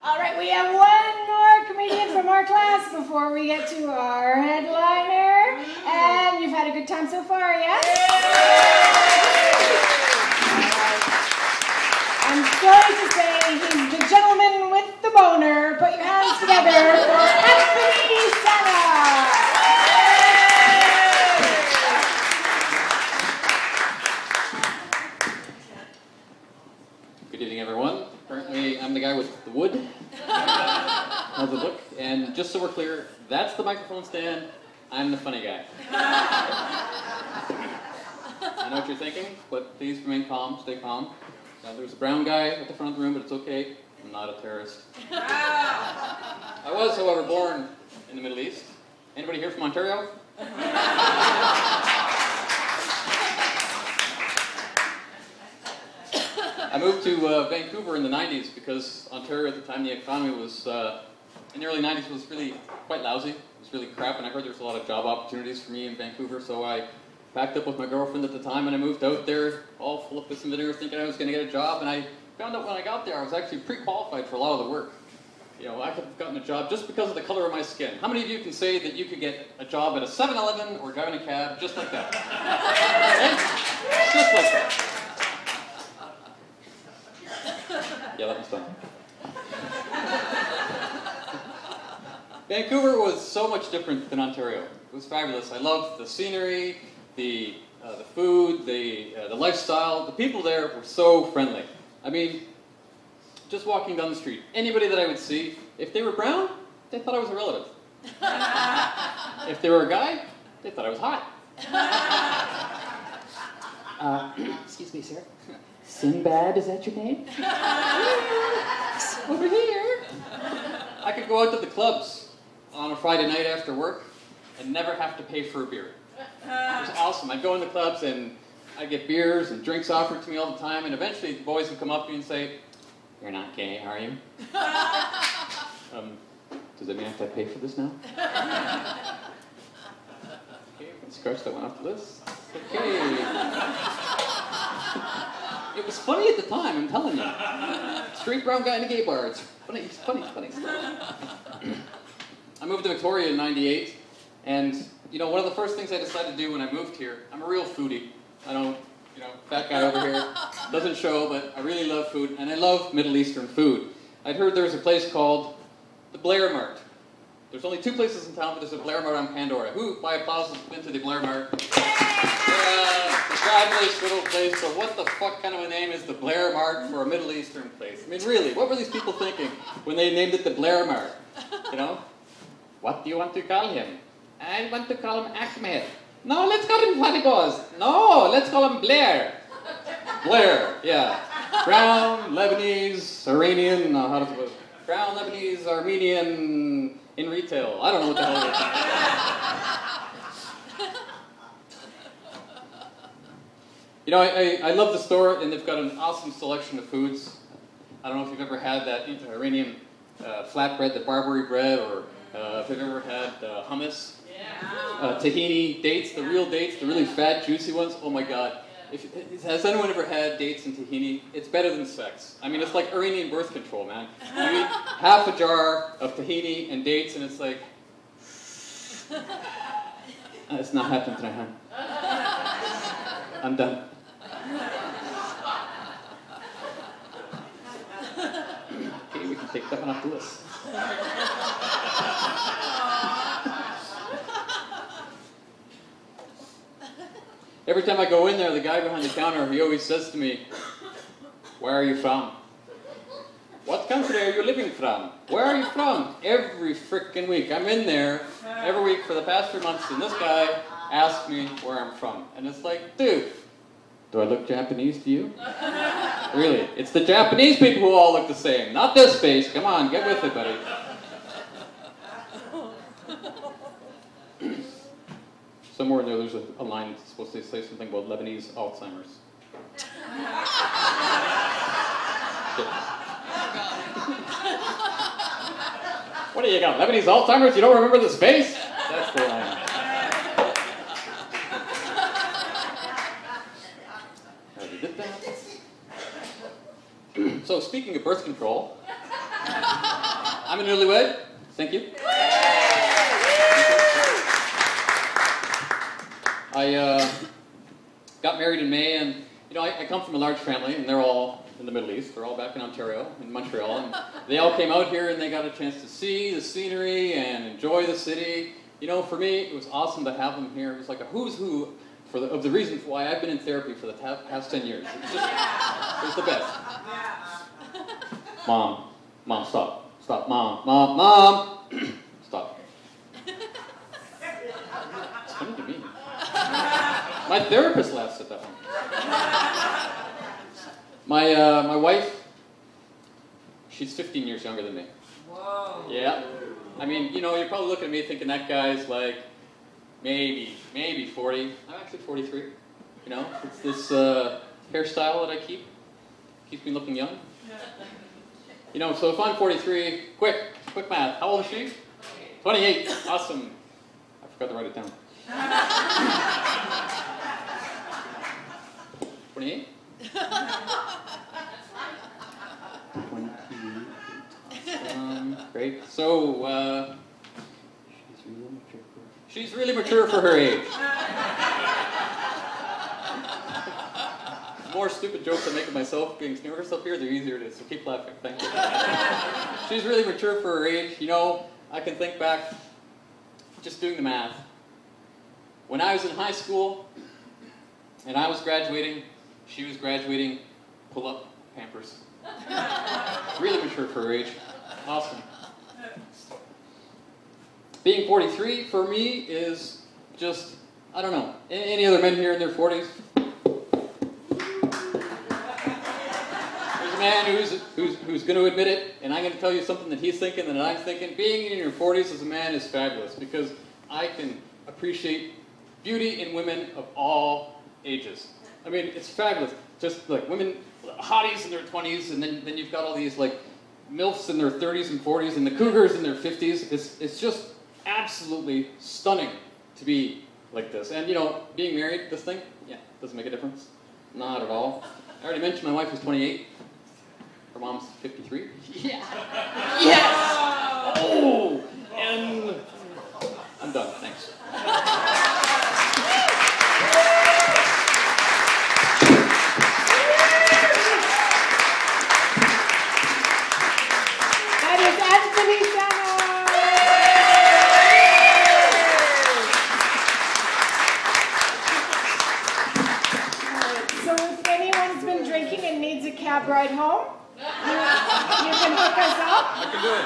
All right, we have one more comedian from our class before we get to our headliner. And you've had a good time so far, yes? I'm sorry to say he's the gentleman with the boner. Put your hands together for Sanna. Good evening, everyone. Currently, I'm the guy with the wood of the book, and just so we're clear, that's the microphone stand. I'm the funny guy. I know what you're thinking, but please remain calm, stay calm. There's a brown guy at the front of the room, but it's okay. I'm not a terrorist. I was, however, born in the Middle East. Anybody here from Ontario? I moved to Vancouver in the 90s because Ontario at the time, the economy was, in the early 90s, was really quite lousy. It was really crap, and I heard there was a lot of job opportunities for me in Vancouver, so I packed up with my girlfriend at the time, and I moved out there all full of piss and vinegar, thinking I was going to get a job, and I found out when I got there I was actually pre-qualified for a lot of the work. You know, I could have gotten a job just because of the color of my skin. How many of you can say that you could get a job at a 7-Eleven or driving a cab just like that? Right? Just like that. Yeah, that was fun. Vancouver was so much different than Ontario. It was fabulous. I loved the scenery, the food, the lifestyle. The people there were so friendly. I mean, just walking down the street, anybody that I would see, if they were brown, they thought I was a relative. If they were a guy, they thought I was hot. Excuse me, sir. Sinbad, is that your name? Over here. I could go out to the clubs on a Friday night after work and never have to pay for a beer. It was awesome. I'd go in the clubs and I'd get beers and drinks offered to me all the time, and eventually the boys would come up to me and say, "You're not gay, are you?" Does that mean I have to pay for this now? Okay, we can scratch that one off the list. Okay. It was funny at the time, I'm telling you. Straight brown guy in a gay bar. It's funny, funny stuff. I moved to Victoria in '98, and you know, one of the first things I decided to do when I moved here, I'm a real foodie. I don't, you know, fat guy over here, doesn't show, but I really love food, and I love Middle Eastern food. I'd heard there was a place called the Blair Mart. There's only 2 places in town, but there's a Blair Mart on Pandora. Who, by applause, has been to the Blair Mart? Fabulous little place, so what the fuck kind of a name is the Blair Mart for a Middle Eastern place? I mean, really, what were these people thinking when they named it the Blair Mart? You know? What do you want to call him? I want to call him Ahmed. No, let's call him what he goes. No, let's call him Blair. Blair, yeah. Brown, Lebanese, Iranian, how does it go? Brown, Lebanese, Armenian in retail. I don't know what the hell it is. You know, I love the store, and they've got an awesome selection of foods. I don't know if you've ever had that Iranian flatbread, the Barbary bread, or if you've ever had hummus. Tahini dates, the real dates, the really fat, juicy ones. Oh my God. Has anyone ever had dates and tahini? It's better than sex. I mean, it's like Iranian birth control, man. You eat half a jar of tahini and dates, and it's like, it's not happening tonight, huh? I'm done. Okay, we can take that one off the list. Every time I go in there, the guy behind the counter, he always says to me, "Where are you from?" "What country are you living from?" "Where are you from?" Every frickin' week. I'm in there every week for the past 3 months, and this guy asks me where I'm from. And it's like, dude, do I look Japanese to you? Really? It's the Japanese people who all look the same, not this face. Come on, get with it, buddy. Somewhere in there, there's a line that's supposed to say something about Lebanese Alzheimer's. What do you got, Lebanese Alzheimer's? You don't remember the space? That's the line. So speaking of birth control, I'm a newlywed. Thank you. I got married in May, and you know, I come from a large family, and they're all in the Middle East. They're all back in Ontario, in Montreal, and they all came out here, and they got a chance to see the scenery and enjoy the city. You know, for me, it was awesome to have them here. It was like a who's who of the reasons why I've been in therapy for the past 10 years. It was the best. Mom, stop, Mom, stop. It's funny to me. My therapist laughs at that one. My wife, she's 15 years younger than me. Whoa. Yeah. I mean, you know, you're probably looking at me thinking that guy's like maybe 40. I'm actually 43. You know, it's this hairstyle that I keeps me looking young. You know, so if I'm 43, quick math. How old is she? 28. Awesome. I forgot to write it down. 28? 28. Great. So, she's really mature for her age. The more stupid jokes I make of myself being nervous up here, the easier it is. So keep laughing. Thank you. She's really mature for her age. You know, I can think back, just doing the math. When I was in high school, and I was graduating, she was graduating, pull up Pampers. Really mature for her age. Awesome. Being 43 for me is just, I don't know. Any other men here in their 40s? There's a man who's going to admit it, and I'm going to tell you something that he's thinking and that I'm thinking. Being in your 40s as a man is fabulous because I can appreciate beauty in women of all ages. I mean, it's fabulous. Just like women, hotties in their 20s, and then you've got all these like MILFs in their 30s and 40s, and the cougars in their 50s. It's just absolutely stunning to be like this. And you know, being married, this thing, yeah, doesn't make a difference. Not at all. I already mentioned my wife is 28. Her mom's 53. Yeah. Yes! Oh! And I'm done. Thanks. Ride home, you can hook us up. I can do it.